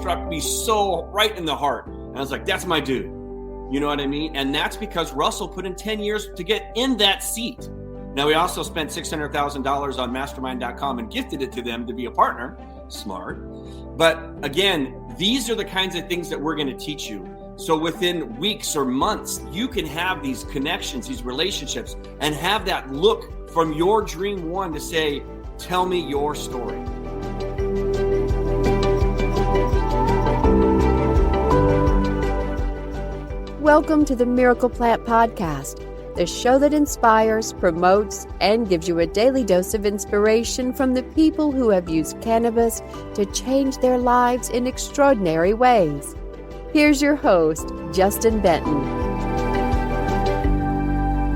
struck me so right in the heart. And I was like, that's my dude. You know what I mean? And that's because Russell put in 10 years to get in that seat. Now, we also spent $600,000 on mastermind.com and gifted it to them to be a partner. Smart. But again, these are the kinds of things that we're going to teach you. So within weeks or months, you can have these connections, these relationships, and have that look from your dream one to say, tell me your story. Welcome to the Miracle Plant Podcast, the show that inspires, promotes, and gives you a daily dose of inspiration from the people who have used cannabis to change their lives in extraordinary ways. Here's your host, Justin Benton.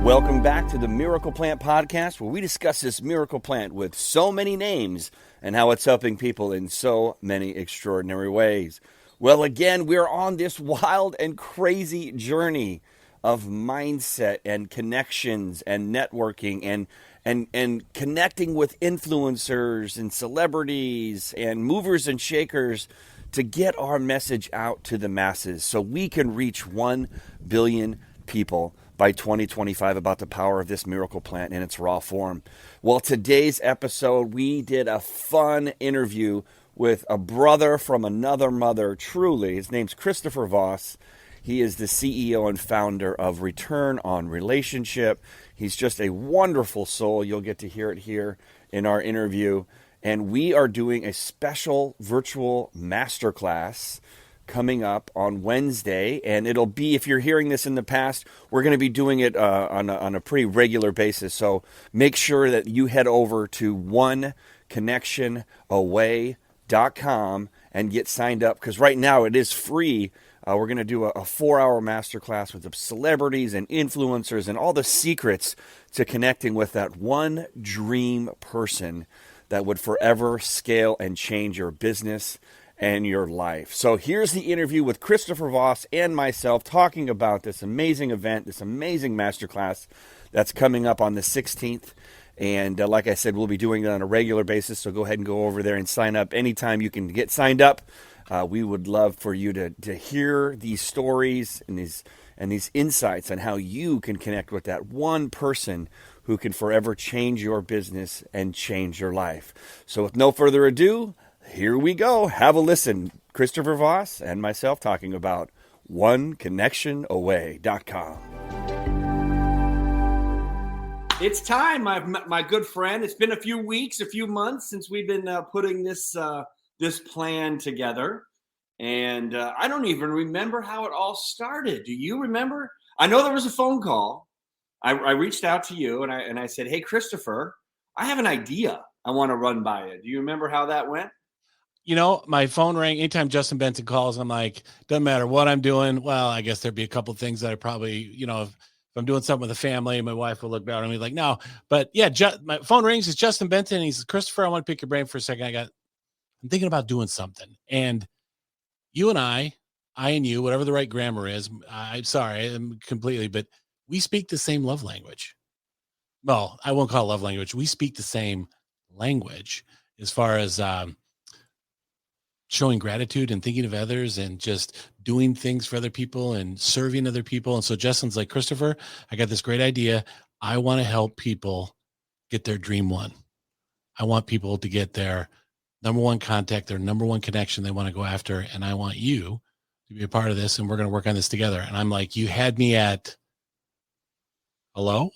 Welcome back to the Miracle Plant Podcast, where we discuss this miracle plant with so many names and how it's helping people in so many extraordinary ways. Well, again, we're on this wild and crazy journey of mindset and connections and networking and connecting with influencers and celebrities and movers and shakers to get our message out to the masses so we can reach 1 billion people by 2025 about the power of this miracle plant in its raw form. Well, today's episode, we did a fun interview with a brother from another mother, truly. His name's Christopher Vosare. He is the CEO and founder of Return on Relationship. He's just a wonderful soul. You'll get to hear it here in our interview. And we are doing a special virtual masterclass coming up on Wednesday. And it'll be, if you're hearing this in the past, we're going to be doing it on a pretty regular basis. So make sure that you head over to oneconnectionaway.com and get signed up, because right now it is free. We're going to do a 4-hour masterclass with the celebrities and influencers and all the secrets to connecting with that one dream person that would forever scale and change your business and your life. So here's the interview with Christopher Vosare and myself talking about this amazing event, this amazing masterclass that's coming up on the 16th. And like I said, we'll be doing it on a regular basis, so go ahead and go over there and sign up anytime you can get signed up. We would love for you to hear these stories and these insights on how you can connect with that one person who can forever change your business and change your life. So with no further ado, here we go. Have a listen. Christopher Vosare and myself talking about oneconnectionaway.com. It's time, my good friend. It's been a few weeks, a few months since we've been putting this plan together. And I don't even remember how it all started. Do you remember? I know there was a phone call. I reached out to you and I said, hey, Christopher, I have an idea I want to run by you. Do you remember how that went? You know, my phone rang anytime Justin Benton calls. I'm like, doesn't matter what I'm doing. Well, I guess there'd be a couple of things that I probably, if I'm doing something with the family, my wife will look down at me like, no. But yeah, my phone rings. It's Justin Benton. And he says, Christopher, I want to pick your brain for a second. I'm thinking about doing something. And you and I and you, whatever the right grammar is, I'm sorry, I'm completely, but we speak the same love language. Well, I won't call it love language. We speak the same language as far as showing gratitude and thinking of others and just doing things for other people and serving other people. And so Justin's like, Christopher, I got this great idea. I want to help people get their dream one. I want people to get their number one contact, their number one connection they want to go after. And I want you to be a part of this. And we're going to work on this together. And I'm like, you had me at hello.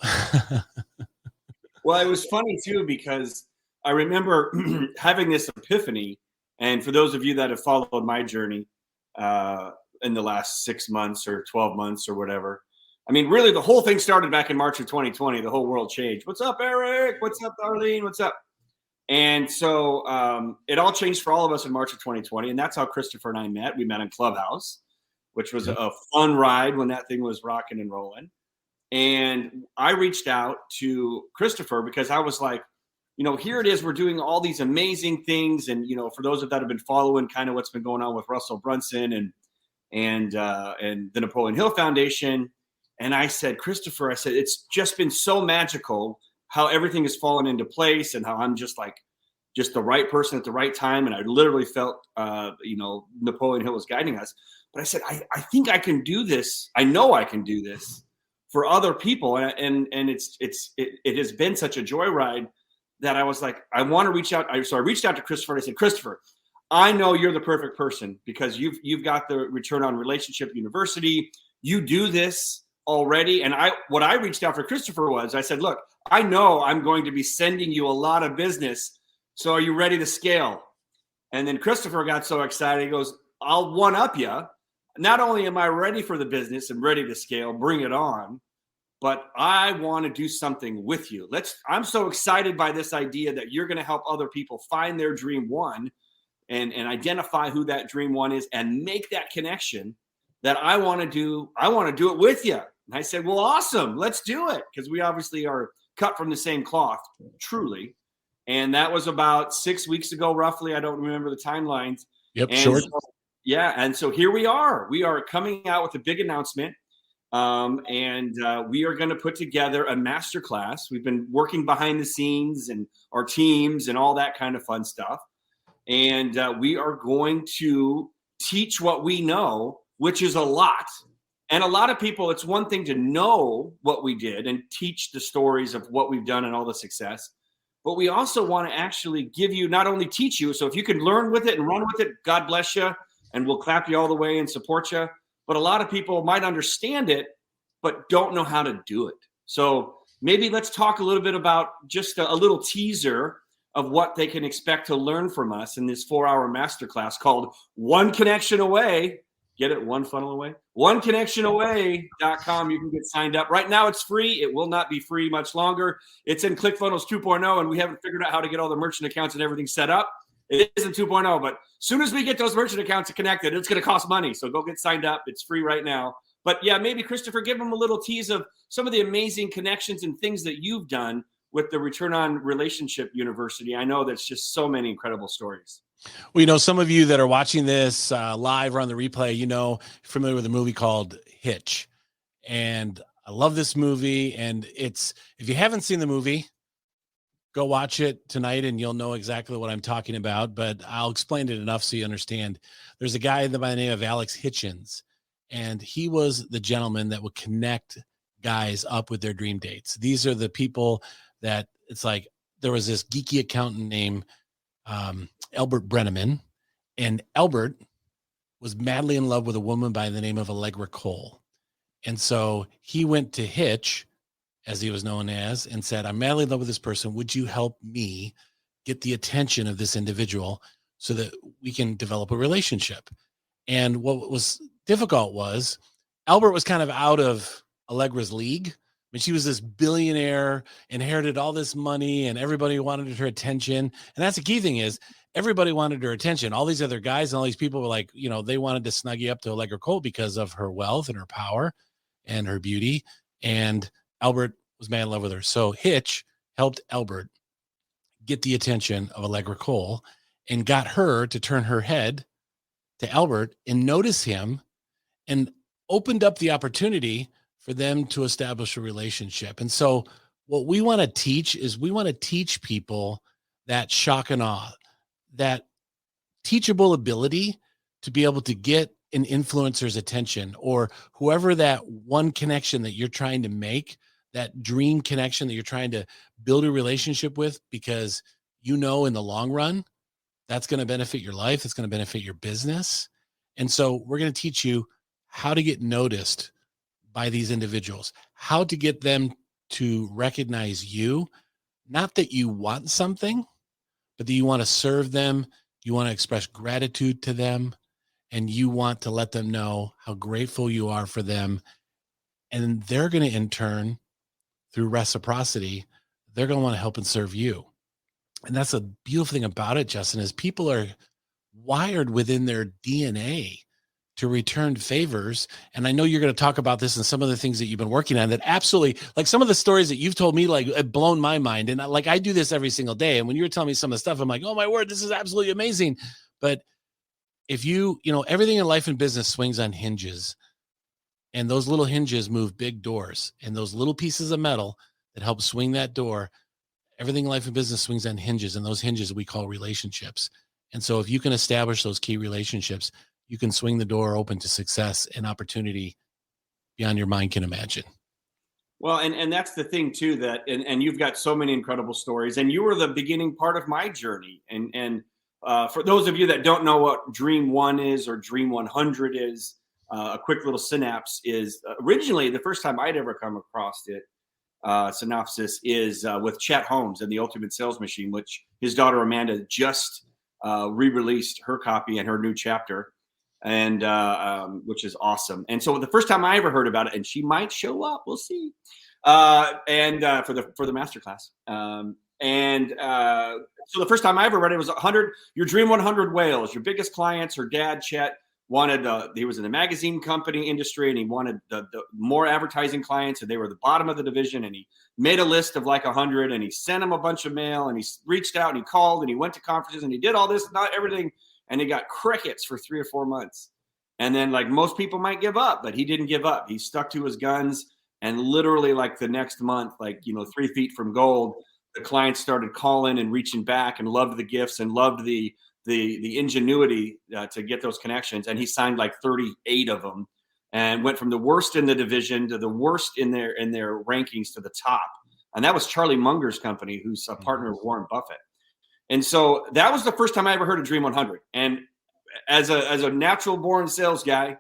Well, it was funny too, because I remember having this epiphany. And for those of you that have followed my journey in the last 6 months or 12 months or whatever, I mean, really, the whole thing started back in March of 2020. The whole world changed. What's up, Eric? What's up, Darlene? What's up? And so it all changed for all of us in March of 2020. And that's how Christopher and I met. We met on Clubhouse, which was a fun ride when that thing was rocking and rolling. And I reached out to Christopher because I was like, here it is. We're doing all these amazing things. And, for those that have been following kind of what's been going on with Russell Brunson and the Napoleon Hill Foundation. And I said, Christopher, it's just been so magical how everything has fallen into place and how I'm just just the right person at the right time. And I literally felt, Napoleon Hill was guiding us. But I said, I think I can do this. I know I can do this for other people. And it has been such a joyride that I was like, I want to reach out. So I reached out to Christopher and I said, Christopher, I know you're the perfect person because you've got the Return on Relationship University. You do this already. And what I reached out for Christopher was, I said, look, I know I'm going to be sending you a lot of business. So are you ready to scale? And then Christopher got so excited. He goes, I'll one up you. Not only am I ready for the business and ready to scale, bring it on, but I want to do something with you. I'm so excited by this idea that you're going to help other people find their dream one and identify who that dream one is and make that connection that I want to do it with you. And I said, well, awesome. Let's do it. Because we obviously are cut from the same cloth, truly. And that was about 6 weeks ago, roughly. I don't remember the timelines. Yep, and short. And so here we are. We are coming out with a big announcement. We are going to put together a masterclass. We've been working behind the scenes and our teams and all that kind of fun stuff. And we are going to teach what we know, which is a lot. And a lot of people, it's one thing to know what we did and teach the stories of what we've done and all the success. But we also want to actually give you, not only teach you. So if you can learn with it and run with it, God bless you. And we'll clap you all the way and support you. But a lot of people might understand it, but don't know how to do it. So maybe let's talk a little bit about just a little teaser of what they can expect to learn from us in this 4-hour masterclass called One Connection Away. Get it? One funnel away. OneConnectionAway.com. You can get signed up. Right now it's free. It will not be free much longer. It's in ClickFunnels 2.0, and we haven't figured out how to get all the merchant accounts and everything set up. It is in 2.0, but as soon as we get those merchant accounts connected, it's going to cost money. So go get signed up. It's free right now. But yeah, maybe Christopher, give them a little tease of some of the amazing connections and things that you've done with the Return on Relationship University. I know that's just so many incredible stories. Well, some of you that are watching this live or on the replay, familiar with a movie called Hitch. And I love this movie. And if you haven't seen the movie, go watch it tonight and you'll know exactly what I'm talking about, but I'll explain it enough so you understand. There's a guy by the name of Alex Hitchens, and he was the gentleman that would connect guys up with their dream dates. These are the people that it's like there was this geeky accountant named Albert Brenneman, and Albert was madly in love with a woman by the name of Allegra Cole. And so he went to Hitch, as he was known as, and said, I'm madly in love with this person. Would you help me get the attention of this individual so that we can develop a relationship? And what was difficult was Albert was kind of out of Allegra's league. I mean, she was this billionaire, inherited all this money, and everybody wanted her attention. And that's the key thing is everybody wanted her attention. All these other guys and all these people were like, they wanted to snuggie up to Allegra Cole because of her wealth and her power and her beauty. And Albert was mad in love with her. So Hitch helped Albert get the attention of Allegra Cole and got her to turn her head to Albert and notice him and opened up the opportunity for them to establish a relationship. And so what we want to teach is we want to teach people that shock and awe, that teachable ability to be able to get an influencer's attention or whoever that one connection that you're trying to make, that dream connection that you're trying to build a relationship with, because in the long run, that's going to benefit your life. It's going to benefit your business. And so we're going to teach you how to get noticed by these individuals, how to get them to recognize you, not that you want something, but that you want to serve them. You want to express gratitude to them, and you want to let them know how grateful you are for them. And they're going to, in turn, through reciprocity, they're going to want to help and serve you. And that's a beautiful thing about it, Justin, is people are wired within their DNA to return favors. And I know you're going to talk about this and some of the things that you've been working on that absolutely, like some of the stories that you've told me, like have blown my mind. And I do this every single day. And when you're telling me some of the stuff, I'm like, oh my word, this is absolutely amazing. But if everything in life and business swings on hinges, and those little hinges move big doors, and those little pieces of metal that help swing that door everything in life and business swings on hinges, and those hinges we call relationships. And so if you can establish those key relationships, you can swing the door open to success and opportunity beyond your mind can imagine. Well, and that's the thing too, that, and you've got so many incredible stories, and you were the beginning part of my journey. And for those of you that don't know what Dream 1 is or Dream 100 is, a quick little synapse is originally the first time I'd ever come across it. Synopsis is with Chet Holmes and the Ultimate Sales Machine, which his daughter Amanda just re-released her copy and her new chapter, and which is awesome. And so the first time I ever heard about it, and she might show up, we'll see. For the masterclass. So the first time I ever read it was 100, your Dream 100 whales, your biggest clients. Her dad, Chet, wanted, he was in the magazine company industry, and he wanted the more advertising clients, and they were the bottom of the division. And he made a list of like 100, and he sent them a bunch of mail, and he reached out and he called and he went to conferences and he did all this, not everything. And he got crickets for 3 or 4 months. And then, like most people might give up, but he didn't give up. He stuck to his guns, and literally like the next month, 3 feet from gold, the clients started calling and reaching back and loved the gifts and loved the ingenuity to get those connections. And he signed like 38 of them and went from the worst in the division to the worst in their rankings to the top. And that was Charlie Munger's company, who's a partner of Warren Buffett. And so that was the first time I ever heard of Dream 100. And as a natural born sales guy,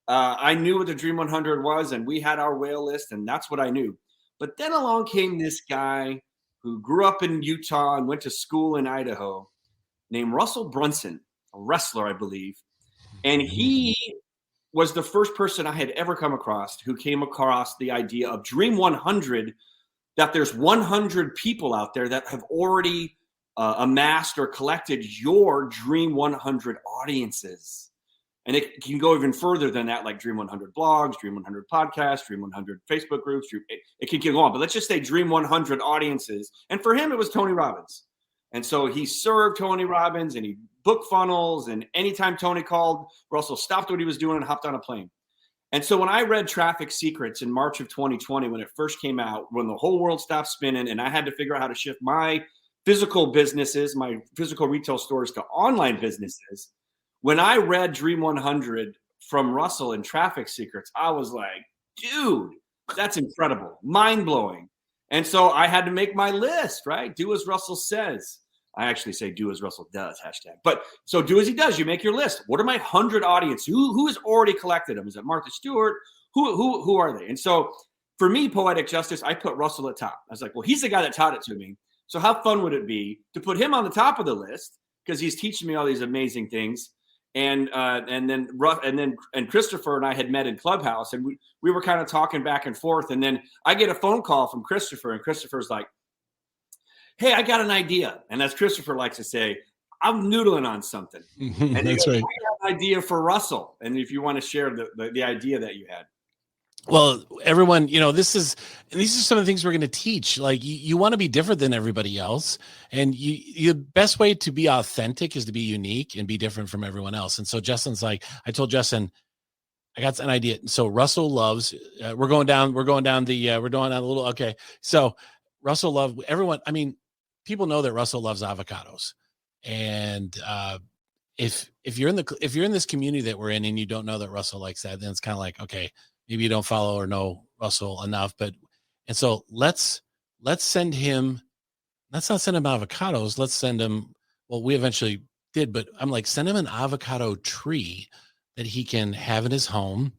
I knew what the Dream 100 was, and we had our whale list, and that's what I knew. But then along came this guy who grew up in Utah and went to school in Idaho, named Russell Brunson, a wrestler, I believe. And he was the first person I had ever come across who came across the idea of Dream 100, that there's 100 people out there that have already amassed or collected your Dream 100 audiences. And it can go even further than that, like Dream 100 blogs, Dream 100 podcasts, Dream 100 Facebook groups. It can go on, but let's just say Dream 100 audiences. And for him, it was Tony Robbins. And so he served Tony Robbins, and he booked funnels. And anytime Tony called, Russell stopped what he was doing and hopped on a plane. And so when I read Traffic Secrets in March of 2020, when it first came out, when the whole world stopped spinning and I had to figure out how to shift my physical businesses, my physical retail stores, to online businesses, when I read Dream 100 from Russell in Traffic Secrets, I was like, dude, that's incredible, mind-blowing. And so I had to make my list, right? Do as Russell says. I actually say do as Russell does, hashtag. But so do as he does. You make your list. What are my 100 audience? Who has already collected them? Is it Martha Stewart? Who are they? And so for me, Poetic Justice, I put Russell at top. I was like, well, he's the guy that taught it to me. So how fun would it be to put him on the top of the list, because he's teaching me all these amazing things. And Christopher and I had met in Clubhouse, and we were kind of talking back and forth. And then I get a phone call from Christopher, and Christopher's like, hey, I got an idea. And as Christopher likes to say, I'm noodling on something. And That's right. I got an idea for Russell. And if you want to share the idea that you had. Well, everyone, these are some of the things we're going to teach. Like you want to be different than everybody else. And the best way to be authentic is to be unique and be different from everyone else. And so Justin's like, I told Justin, I got an idea. So Russell loves, we're doing a little, okay. So Russell loves everyone. I mean, people know that Russell loves avocados. And if you're in this community that we're in and you don't know that Russell likes that, then it's kind of like, okay, maybe you don't follow or know Russell enough, and so let's send him, let's not send him avocados. Let's send him, well, we eventually did, but I'm like, send him an avocado tree that he can have in his home,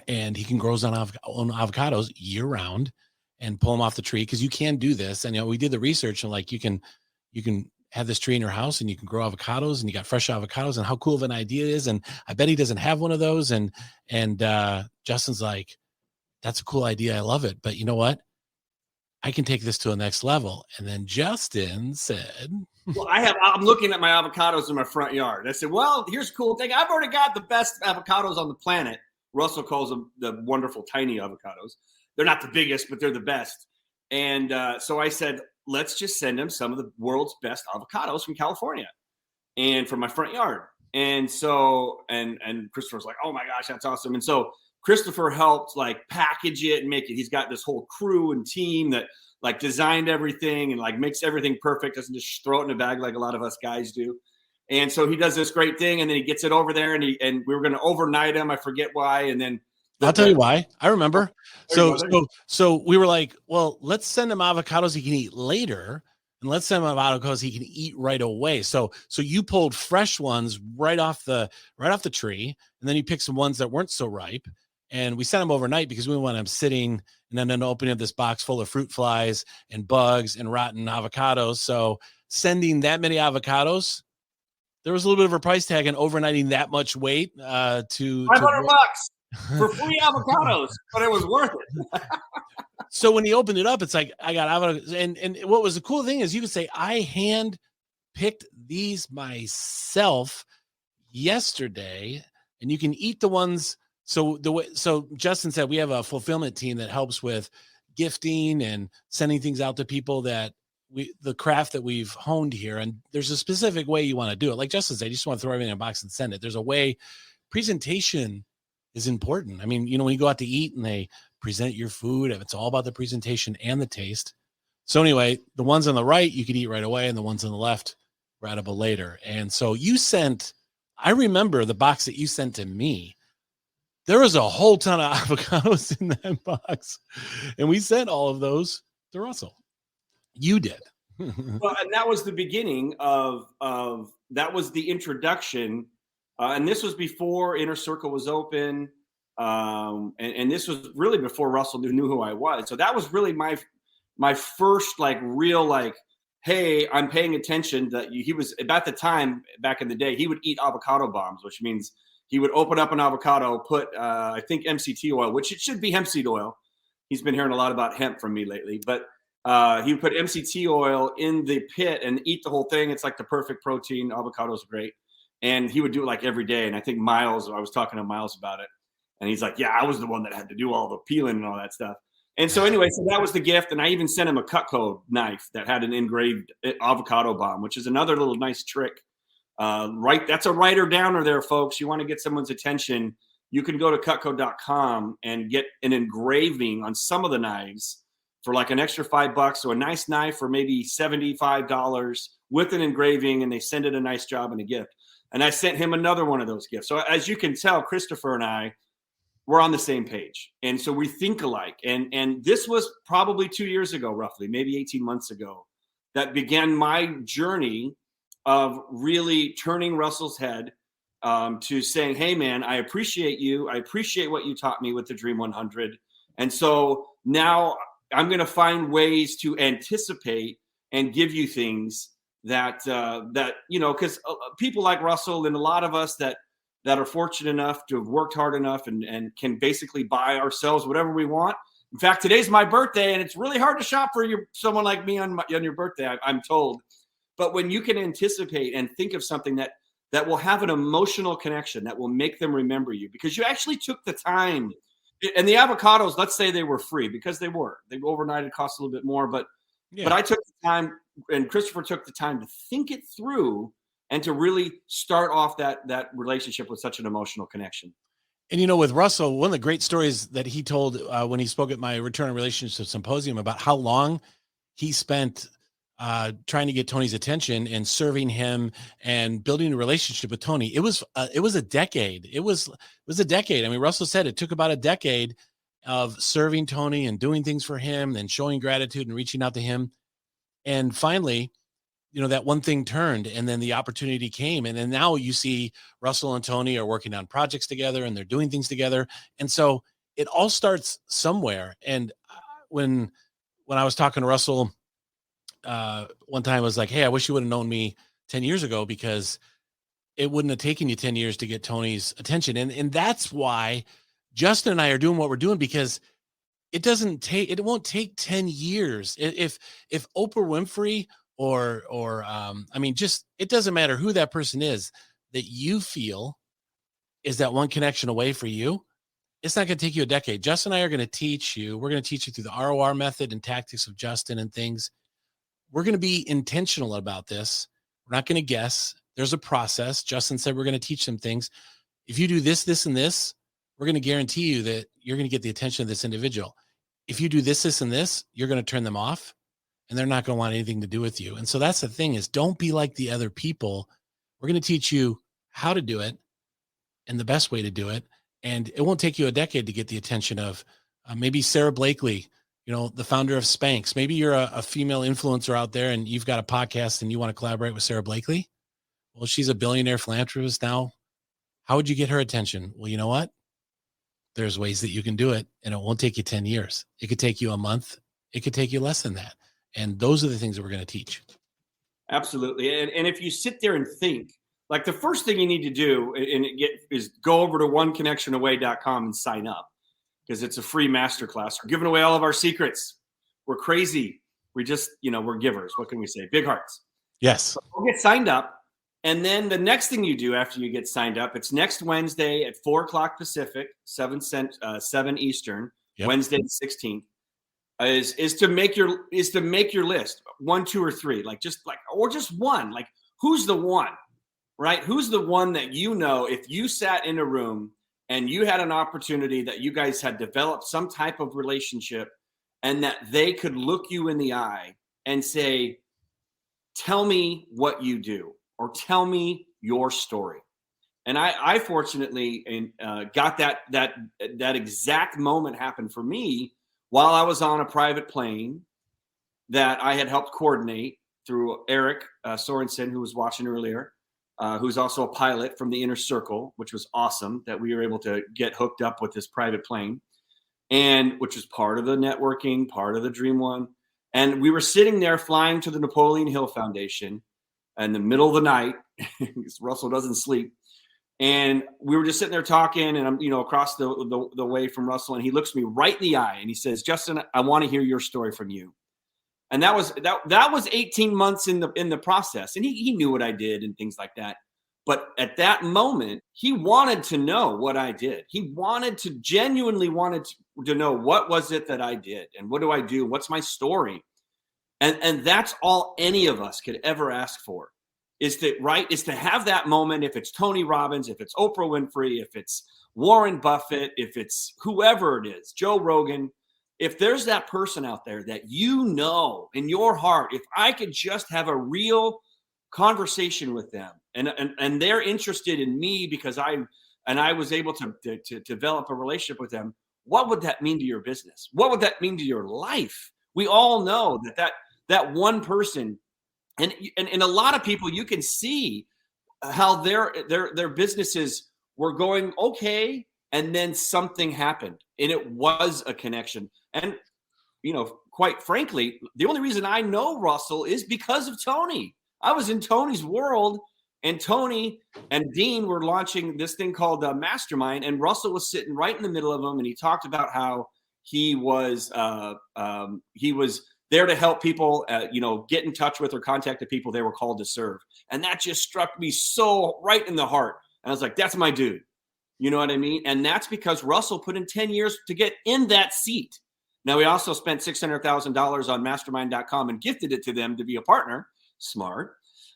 and he can grow his own avocados year round and pull them off the tree. Cause you can do this. And, we did the research, and like, you can have this tree in your house, and you can grow avocados, and you got fresh avocados, and how cool of an idea it is. And I bet he doesn't have one of those. And Justin's like, that's a cool idea. I love it. But you know what? I can take this to a next level. And then Justin said, well, I'm looking at my avocados in my front yard. I said, well, here's a cool thing. I've already got the best avocados on the planet. Russell calls them the wonderful tiny avocados. They're not the biggest, but they're the best. And so I said, let's just send him some of the world's best avocados from California and from my front yard. And so, and Christopher was like, oh my gosh, that's awesome. And so Christopher helped like package it and make it. He's got this whole crew and team that like designed everything and like makes everything perfect. Doesn't just throw it in a bag like a lot of us guys do. And so he does this great thing, and then he gets it over there, and we were going to overnight him. I forget why, and then I'll tell you why. I remember. Oh, So we were like, well, let's send him avocados he can eat later, and let's send him avocados he can eat right away. So you pulled fresh ones right off the tree, and then you picked some ones that weren't so ripe, and we sent them overnight because we didn't want them sitting and then opening up this box full of fruit flies and bugs and rotten avocados. So sending that many avocados, there was a little bit of a price tag and overnighting that much weight to $500 for free avocados, but it was worth it. So when he opened it up, it's like, I got avocados. And what was the cool thing is you could say, I hand picked these myself yesterday, and you can eat the ones. So Justin said, we have a fulfillment team that helps with gifting and sending things out to people that the craft that we've honed here. And there's a specific way you want to do it. Like Justin said, you just want to throw everything in a box and send it. There's a way. Presentation is important. I mean, when you go out to eat and they present your food, it's all about the presentation and the taste. So anyway, the ones on the right, you could eat right away, and the ones on the left, were edible later. And so I remember the box that you sent to me. There was a whole ton of avocados in that box, and we sent all of those to Russell. You did. Well, and that was the beginning of that was the introduction. And this was before Inner Circle was open. And this was really before Russell knew who I was. So that was really my first like real, like, hey, I'm paying attention. That he was about the time back in the day, he would eat avocado bombs, which means he would open up an avocado, put, I think MCT oil, which it should be hemp seed oil. He's been hearing a lot about hemp from me lately, but he would put MCT oil in the pit and eat the whole thing. It's like the perfect protein. Avocados are great. And he would do it like every day. And I think I was talking to Miles about it. And he's like, yeah, I was the one that had to do all the peeling and all that stuff. And so anyway, so that was the gift. And I even sent him a Cutco knife that had an engraved avocado bomb, which is another little nice trick. Right. That's a writer downer there, folks. You want to get someone's attention. You can go to cutco.com and get an engraving on some of the knives for like an extra $5. So a nice knife for maybe $75 with an engraving, and they send it a nice job and a gift. And I sent him another one of those gifts. So as you can tell, Christopher and I, we're on the same page. And so we think alike. And this was probably 2 years ago, roughly, maybe 18 months ago, that began my journey of really turning Russell's head to saying, hey, man, I appreciate you. I appreciate what you taught me with the Dream 100. And so now I'm going to find ways to anticipate and give you things that because people like Russell and a lot of us that are fortunate enough to have worked hard enough and can basically buy ourselves whatever we want. In fact, today's my birthday, and it's really hard to shop for someone like me on your birthday, I'm told. But when you can anticipate and think of something that will have an emotional connection, that will make them remember you, because you actually took the time. And the avocados, let's say they were free, because they were. They overnight, it cost a little bit more, but I took the time, and Christopher took the time to think it through and to really start off that relationship with such an emotional connection. And, with Russell, one of the great stories that he told when he spoke at my Return on Relationships Symposium about how long he spent trying to get Tony's attention and serving him and building a relationship with Tony. It was a decade. It was a decade. I mean, Russell said it took about a decade of serving Tony and doing things for him and showing gratitude and reaching out to him. And finally, that one thing turned, and then the opportunity came. And then now you see Russell and Tony are working on projects together, and they're doing things together. And so it all starts somewhere. And when I was talking to Russell one time, I was like, hey, I wish you would have known me 10 years ago, because it wouldn't have taken you 10 years to get Tony's attention. And that's why Justin and I are doing what we're doing, because it won't take 10 years. If Oprah Winfrey or it doesn't matter who that person is that you feel is that one connection away for you, it's not going to take you a decade. Justin and I are going to teach you. We're going to teach you through the ROR method and tactics of Justin and things. We're going to be intentional about this. We're not going to guess. There's a process. Justin said we're going to teach them things. If you do this, this, and this, we're going to guarantee you that you're going to get the attention of this individual. If you do this, this, and this, you're going to turn them off and they're not going to want anything to do with you. And so that's the thing, is don't be like the other people. We're going to teach you how to do it and the best way to do it. And it won't take you a decade to get the attention of maybe Sarah Blakely, the founder of Spanx. Maybe you're a female influencer out there and you've got a podcast and you want to collaborate with Sarah Blakely. Well, she's a billionaire philanthropist now. How would you get her attention? Well, you know what? There's ways that you can do it, and it won't take you 10 years. It could take you a month. It could take you less than that. And those are the things that we're going to teach. Absolutely. And if you sit there and think, like, the first thing you need to do is go over to oneconnectionaway.com and sign up, because it's a free masterclass. We're giving away all of our secrets. We're crazy. We just, we're givers. What can we say? Big hearts. Yes. So we'll get signed up. And then the next thing you do after you get signed up, it's next Wednesday at 4:00 Pacific, 7 Eastern, yep. Wednesday the 16th, is to make your list 1, 2, or 3, or just one. Like, who's the one, right? Who's the one that if you sat in a room and you had an opportunity that you guys had developed some type of relationship, and that they could look you in the eye and say, "Tell me what you do," or "Tell me your story." And I fortunately got that exact moment happen for me while I was on a private plane that I had helped coordinate through Eric Sorensen, who was watching earlier, who's also a pilot from the Inner Circle, which was awesome that we were able to get hooked up with this private plane, and which was part of the networking, part of the Dream One. And we were sitting there flying to the Napoleon Hill Foundation in the middle of the night, because Russell doesn't sleep. And we were just sitting there talking, and I'm, across the way from Russell, and he looks me right in the eye and he says, "Justin, I want to hear your story from you." And that was 18 months in the process. And he knew what I did and things like that. But at that moment, he wanted to know what I did. He genuinely wanted to know, what was it that I did, and what do I do? What's my story? And that's all any of us could ever ask for, is to have that moment. If it's Tony Robbins, if it's Oprah Winfrey, if it's Warren Buffett, if it's whoever it is, Joe Rogan, if there's that person out there that in your heart, if I could just have a real conversation with them, and they're interested in me because I was able to develop a relationship with them, what would that mean to your business? What would that mean to your life? We all know that one person, and a lot of people, you can see how their businesses were going okay, and then something happened, and it was a connection. And quite frankly, the only reason I know Russell is because of Tony. I was in Tony's world, and Tony and Dean were launching this thing called Mastermind, and Russell was sitting right in the middle of them, and he talked about how he was there to help people, get in touch with or contact the people they were called to serve. And that just struck me so right in the heart. And I was like, that's my dude. You know what I mean? And that's because Russell put in 10 years to get in that seat. Now, he also spent $600,000 on mastermind.com and gifted it to them to be a partner. Smart.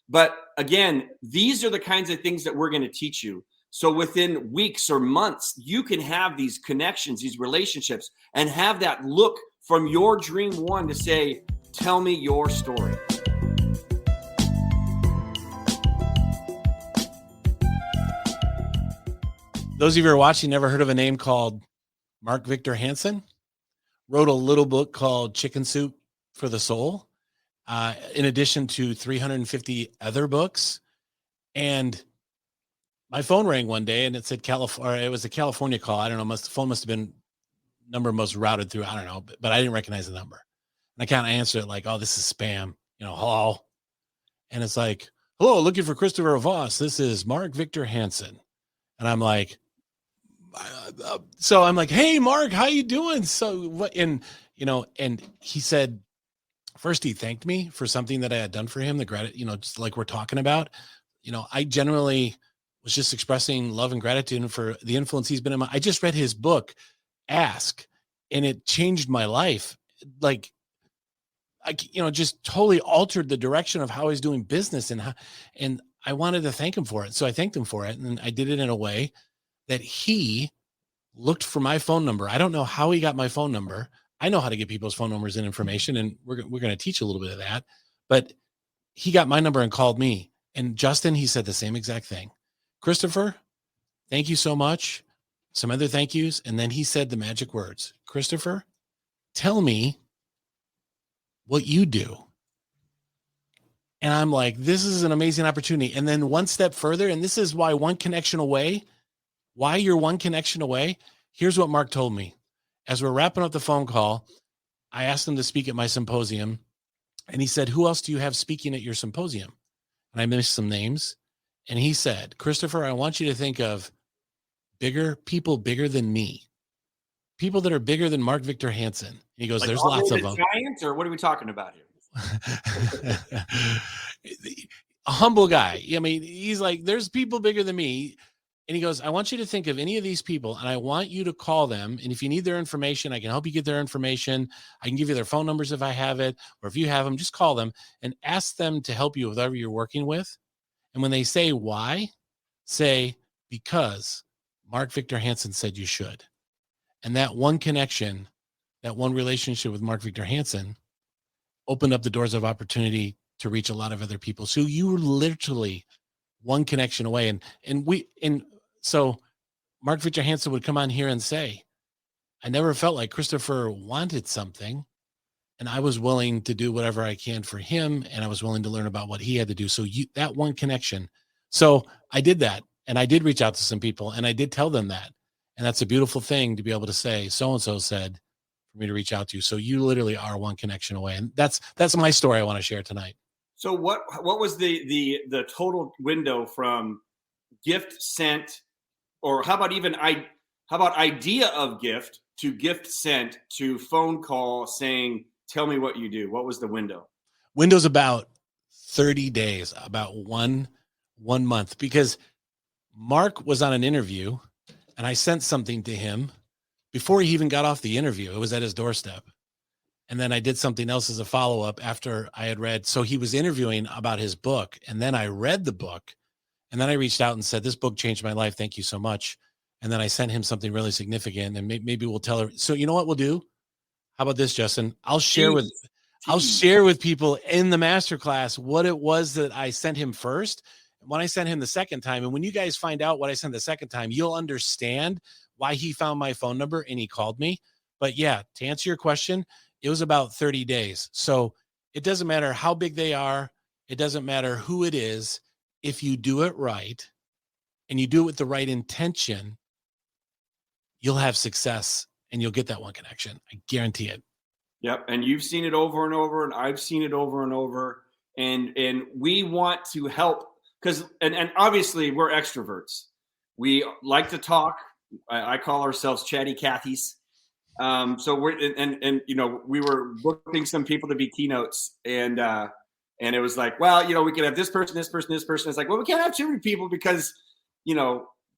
But again, these are the kinds of things that we're going to teach you. So within weeks or months, you can have these connections, these relationships, and have that look from your Dream One to say, "Tell me your story." Those of you who are watching never heard of a name called Mark Victor Hansen. Wrote a little book called Chicken Soup for the Soul, in addition to 350 other books. And my phone rang one day and it said California. It was a California call. I don't know. The phone must have been number most routed through. I don't know, but I didn't recognize the number. And I kind of answered it like, "Oh, this is spam." Hello. And it's like, "Hello, looking for Christopher Voss. This is Mark Victor Hansen." And I'm like, "Hey, Mark, how you doing?" So what? And he said, first he thanked me for something that I had done for him. The gratitude, just like we're talking about. I generally was just expressing love and gratitude for the influence he's been in I just read his book, Ask, and it changed my life. Like, just totally altered the direction of how he's doing business, and I wanted to thank him for it. So I thanked him for it, and I did it in a way that he looked for my phone number. I don't know how he got my phone number. I know how to get people's phone numbers and information, and we're going to teach a little bit of that. But he got my number and called me. And Justin, he said the same exact thing. Christopher, thank you so much. Some other thank yous. And then he said the magic words, Christopher, tell me what you do. And I'm like, this is an amazing opportunity. And then one step further, and this is why one connection away, why you're one connection away. Here's what Mark told me. As we're wrapping up the phone call, I asked him to speak at my symposium. And he said, who else do you have speaking at your symposium? And I missed some names. And he said, Christopher, I want you to think of people bigger than me. People that are bigger than Mark Victor Hansen. And he goes, like, there's lots of them. Giants, or what are we talking about here? A humble guy. I mean, he's like, there's people bigger than me. And he goes, I want you to think of any of these people, and I want you to call them. And if you need their information, I can help you get their information. I can give you their phone numbers if I have it, or if you have them, just call them and ask them to help you with whatever you're working with. And when they say why, say, because Mark Victor Hansen said you should. And that one connection, that one relationship with Mark Victor Hansen opened up the doors of opportunity to reach a lot of other people. So you were literally one connection away. And so Mark Victor Hansen would come on here and say, I never felt like Christopher wanted something, and I was willing to do whatever I can for him. And I was willing to learn about what he had to do. So that one connection. So I did that. And I did reach out to some people, and I did tell them that. And that's a beautiful thing to be able to say, so-and-so said for me to reach out to you. So you literally are one connection away. And that's my story I want to share tonight. So what was the total window from gift sent, or how about idea of gift to gift sent to phone call saying, tell me what you do? What was the window? Window's about 30 days, about one month, because Mark was on an interview and I sent something to him before he even got off the interview. It was at his doorstep. And then I did something else as a follow-up after I had read. So he was interviewing about his book. And then I read the book. And then I reached out and said, this book changed my life. Thank you so much. And then I sent him something really significant. And maybe we'll tell her. So you know what we'll do? How about this, Justin? I'll share with people in the masterclass what it was that I sent him first. When I sent him the second time, and when you guys find out what I sent the second time, you'll understand why he found my phone number and he called me. But yeah, to answer your question, it was about 30 days. So it doesn't matter how big they are. It doesn't matter who it is. If you do it right and you do it with the right intention, you'll have success and you'll get that one connection. I guarantee it. Yep. And you've seen it over and over, and I've seen it over and over. And we want to help because, and obviously we're extroverts. We like to talk. I call ourselves chatty Cathys. So we were booking some people to be keynotes, and it was like, well, we could have this person, this person, this person. It's like, well, we can't have too many people because,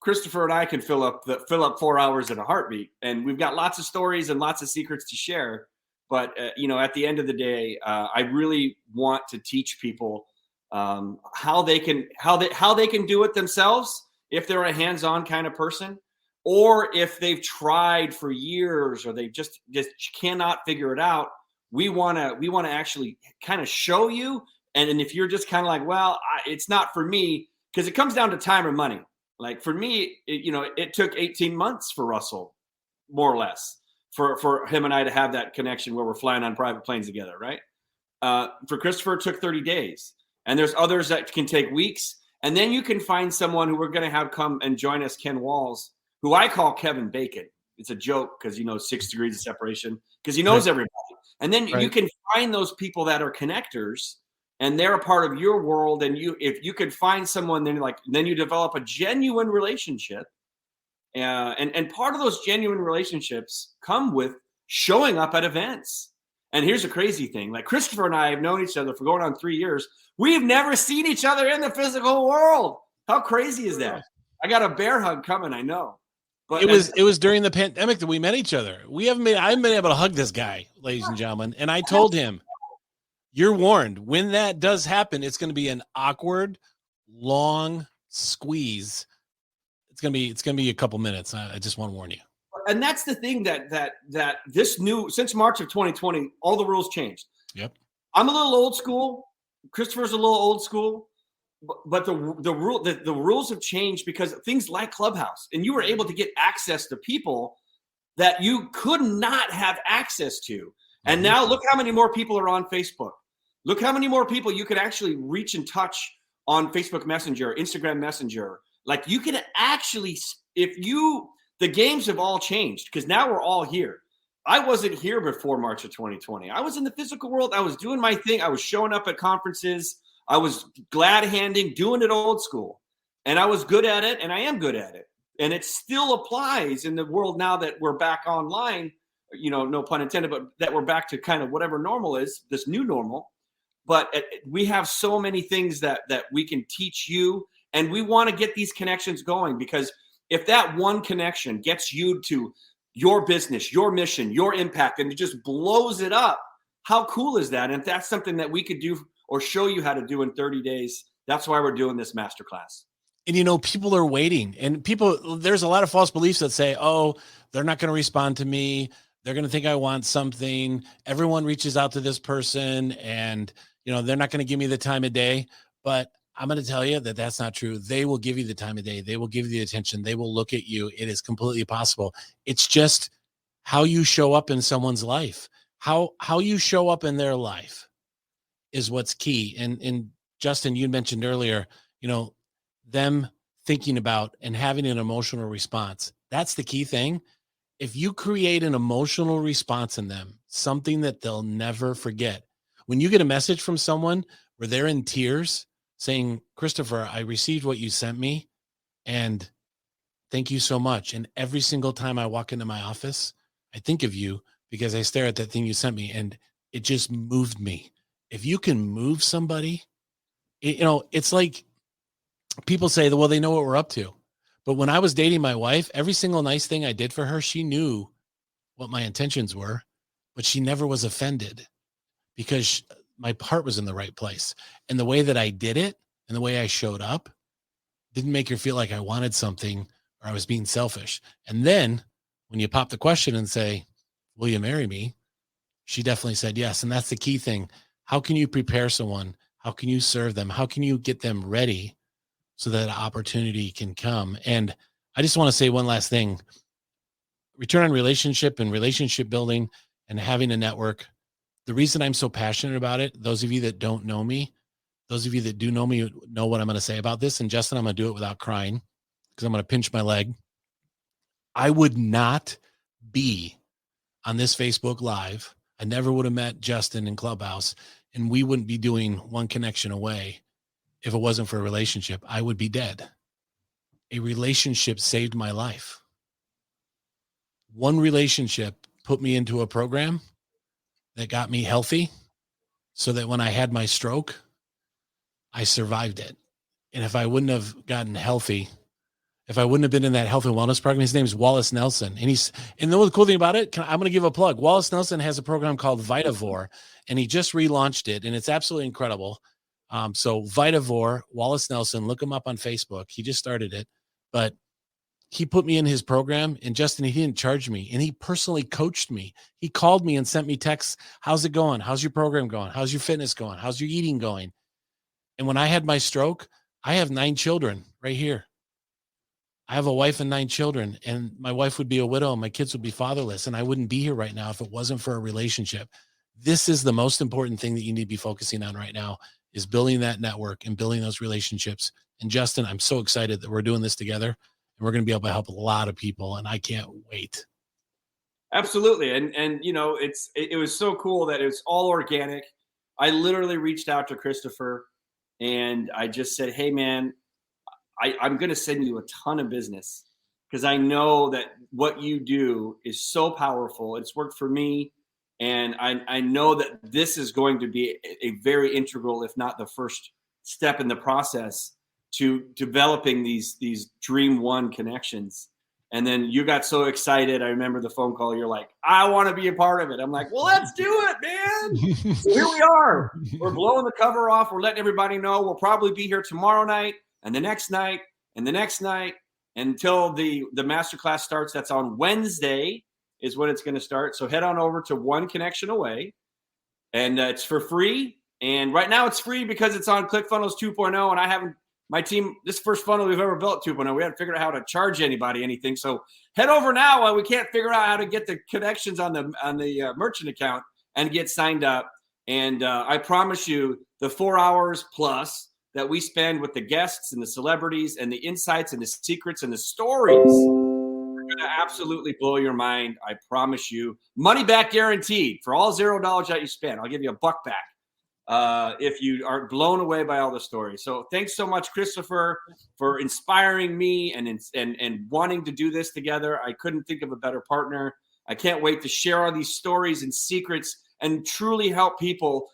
Christopher and I can fill up 4 hours in a heartbeat, and we've got lots of stories and lots of secrets to share. But at the end of the day, I really want to teach people how they can do it themselves if they're a hands-on kind of person. Or if they've tried for years, or they just cannot figure it out, we want to actually kind of show you. And if you're just kind of like, well, it's not for me, because it comes down to time and money. Like for me, it took 18 months for Russell, more or less, for him and I to have that connection where we're flying on private planes together, right? For Christopher, it took 30 days. And there's others that can take weeks. And then you can find someone who we're going to have come and join us, Ken Walls, who I call Kevin Bacon. It's a joke because, 6 degrees of separation, because he knows everybody. And then you can find those people that are connectors, and they're a part of your world. And if you could find someone, then you develop a genuine relationship. And part of those genuine relationships come with showing up at events. And here's a crazy thing. Like Christopher and I have known each other for going on 3 years. We've never seen each other in the physical world. How crazy is that? I got a bear hug coming, I know. But it was during the pandemic that we met each other. I haven't been able to hug this guy, ladies and gentlemen. And I told him, you're warned. When that does happen, it's going to be an awkward, long squeeze. It's going to be a couple minutes. I just want to warn you. and that's the thing that this since March of 2020, all the rules changed. Yep. I'm a little old school. Christopher's a little old school, but the rules have changed because of things like Clubhouse, and you were able to get access to people that you could not have access to. And now look how many more people are on Facebook. Look how many more people you could actually reach and touch on Facebook Messenger, Instagram Messenger. Like you can actually, the games have all changed because now we're all here. I wasn't here before March of 2020. I was in the physical world. I was doing my thing. I was showing up at conferences. I was glad handing, doing it old school. And I was good at it, and I am good at it. And it still applies in the world now that we're back online, no pun intended, but that we're back to kind of whatever normal is, this new normal. But we have so many things that we can teach you, and we want to get these connections going, because if that one connection gets you to your business, your mission, your impact, and it just blows it up, how cool is that? And if that's something that we could do or show you how to do in 30 days, that's why we're doing this masterclass. And, people are waiting, and there's a lot of false beliefs that say, oh, they're not going to respond to me. They're going to think I want something. Everyone reaches out to this person, and, they're not going to give me the time of day. But I'm going to tell you that that's not true. They will give you the time of day. They will give you the attention. They will look at you. It is completely possible. It's just how you show up in someone's life. How you show up in their life is what's key. And Justin, you mentioned earlier, them thinking about and having an emotional response. That's the key thing. If you create an emotional response in them, something that they'll never forget. When you get a message from someone where they're in tears saying, Christopher, I received what you sent me, and thank you so much. And every single time I walk into my office, I think of you because I stare at that thing you sent me, and it just moved me. If you can move somebody, it's like people say, well, they know what we're up to. But when I was dating my wife, every single nice thing I did for her, she knew what my intentions were, but she never was offended because my heart was in the right place. And the way that I did it and the way I showed up didn't make her feel like I wanted something or I was being selfish. And then when you pop the question and say, will you marry me? She definitely said yes. And that's the key thing. How can you prepare someone? How can you serve them? How can you get them ready so that opportunity can come? And I just want to say one last thing. Return on relationship and relationship building and having a network. The reason I'm so passionate about it, those of you that don't know me, those of you that do know me know what I'm going to say about this. And Justin, I'm going to do it without crying because I'm going to pinch my leg. I would not be on this Facebook Live. I never would have met Justin in Clubhouse, and we wouldn't be doing One Connection Away if it wasn't for a relationship. I would be dead. A relationship saved my life. One relationship put me into a program that got me healthy so that when I had my stroke, I survived it. And if I wouldn't have gotten healthy, if I wouldn't have been in that health and wellness program, his name is Wallace Nelson. And the cool thing about it, I'm going to give a plug. Wallace Nelson has a program called Vitavore, and he just relaunched it, and it's absolutely incredible. So Vitavore, Wallace Nelson, look him up on Facebook. He just started it, but he put me in his program, and Justin, he didn't charge me, and he personally coached me. He called me and sent me texts. How's it going? How's your program going? How's your fitness going? How's your eating going? And when I had my stroke, I have 9 children right here. I have a wife and 9 children, and my wife would be a widow and my kids would be fatherless, and I wouldn't be here right now if it wasn't for a relationship. This is the most important thing that you need to be focusing on right now, is building that network and building those relationships. And Justin, I'm so excited that we're doing this together, and we're going to be able to help a lot of people, and I can't wait. Absolutely. And it was so cool that it was all organic. I literally reached out to Christopher and I just said, hey man, I'm going to send you a ton of business because I know that what you do is so powerful. It's worked for me. And I know that this is going to be a very integral, if not the first step in the process to developing these Dream One connections. And then you got so excited. I remember the phone call. You're like, I want to be a part of it. I'm like, well, let's do it, man. So here we are. We're blowing the cover off. We're letting everybody know we'll probably be here tomorrow night and the next night and the next night. until the masterclass starts. That's on Wednesday is when it's going to start. So head on over to One Connection Away, and it's for free. And right now it's free because it's on ClickFunnels 2.0, and I haven't, my team, this first funnel we've ever built 2.0, we haven't figured out how to charge anybody anything. So head over now while we can't figure out how to get the connections on the merchant account and get signed up. And I promise you, the 4 hours plus that we spend with the guests and the celebrities and the insights and the secrets and the stories are going to absolutely blow your mind. I promise you. Money back guaranteed for all $0 that you spend. I'll give you $1 back if you are blown away by all the stories. So thanks so much, Christopher, for inspiring me and wanting to do this together. I couldn't think of a better partner. I can't wait to share all these stories and secrets and truly help people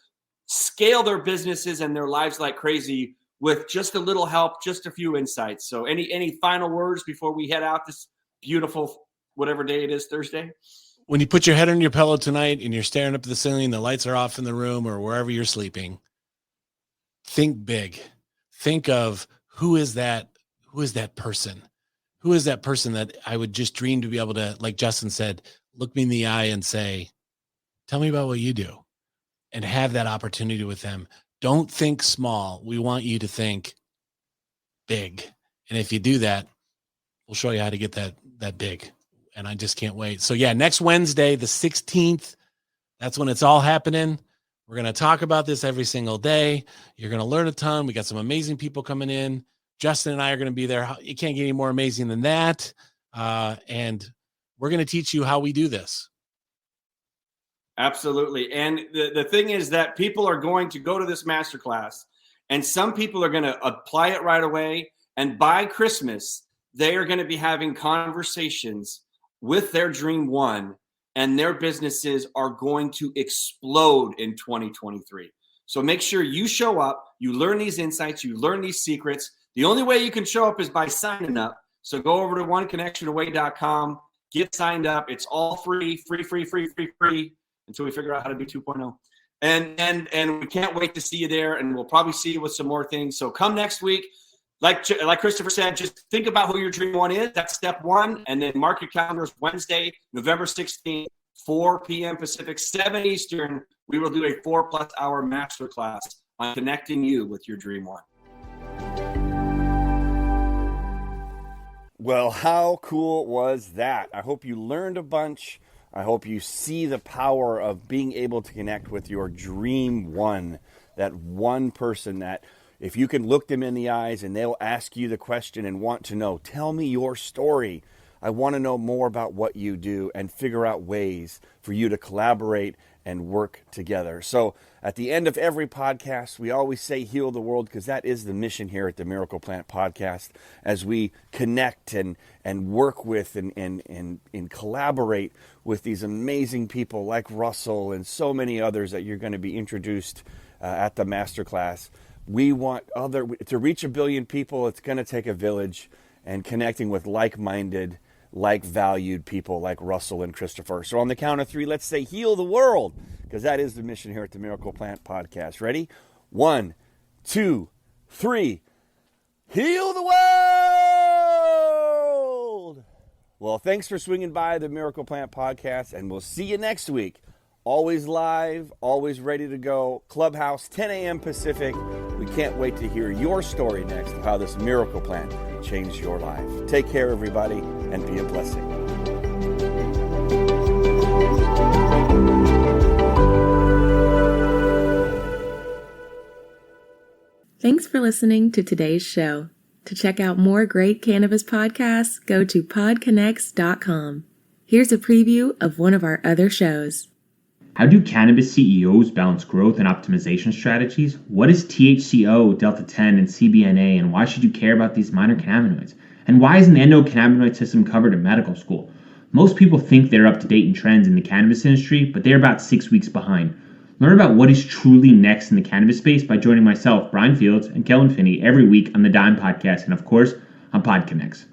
scale their businesses and their lives like crazy with just a little help, just a few insights. So any final words before we head out this beautiful, whatever day it is, Thursday? When you put your head on your pillow tonight and you're staring up at the ceiling, the lights are off in the room or wherever you're sleeping, think big. Think of who is that person? Who is that person that I would just dream to be able to, like Justin said, look me in the eye and say, tell me about what you do, and have that opportunity with them. Don't think small. We want you to think big. And if you do that, we'll show you how to get that big. And I just can't wait. So yeah, next Wednesday, the 16th, that's when it's all happening. We're going to talk about this every single day. You're going to learn a ton. We got some amazing people coming in. Justin and I are going to be there. You can't get any more amazing than that. And we're going to teach you how we do this. Absolutely. And the thing is that people are going to go to this masterclass, and some people are going to apply it right away. And by Christmas, they are going to be having conversations with their Dream One, and their businesses are going to explode in 2023. So make sure you show up, you learn these insights, you learn these secrets. The only way you can show up is by signing up. So go over to oneconnectionaway.com, get signed up. It's all free until we figure out how to do 2.0. And we can't wait to see you there, and we'll probably see you with some more things. So come next week. Like Christopher said, just think about who your Dream One is. That's step one. And then mark your calendars. Wednesday, November 16th, 4 p.m. Pacific, 7 Eastern. We will do a 4+ hour masterclass on connecting you with your Dream One. Well, how cool was that? I hope you learned a bunch. I hope you see the power of being able to connect with your Dream One, that one person that if you can look them in the eyes and they'll ask you the question and want to know, tell me your story. I want to know more about what you do, and figure out ways for you to collaborate and work together. So at the end of every podcast, we always say heal the world, because that is the mission here at the Miracle Plant Podcast, as we connect and work with and collaborate with these amazing people like Russell and so many others that you're going to be introduced at the masterclass. We want to reach 1 billion people. It's going to take a village, and connecting with like-minded, like-valued people like Russell and Christopher. So on the count of 3, let's say heal the world, because that is the mission here at the Miracle Plant Podcast. Ready? 1, 2, 3. Heal the world! Well, thanks for swinging by the Miracle Plant Podcast, and we'll see you next week. Always live, always ready to go. Clubhouse, 10 a.m. Pacific. We can't wait to hear your story next of how this miracle plant changed your life. Take care, everybody, and be a blessing. Thanks for listening to today's show. To check out more great cannabis podcasts, go to PodConx.com. Here's a preview of one of our other shows. How do cannabis CEOs balance growth and optimization strategies? What is THCO, Delta-10, and CBNA, and why should you care about these minor cannabinoids? And why isn't the endocannabinoid system covered in medical school? Most people think they're up to date in trends in the cannabis industry, but they're about 6 weeks behind. Learn about what is truly next in the cannabis space by joining myself, Brian Fields, and Kellen Finney every week on the Dime Podcast, and of course, on PodConx.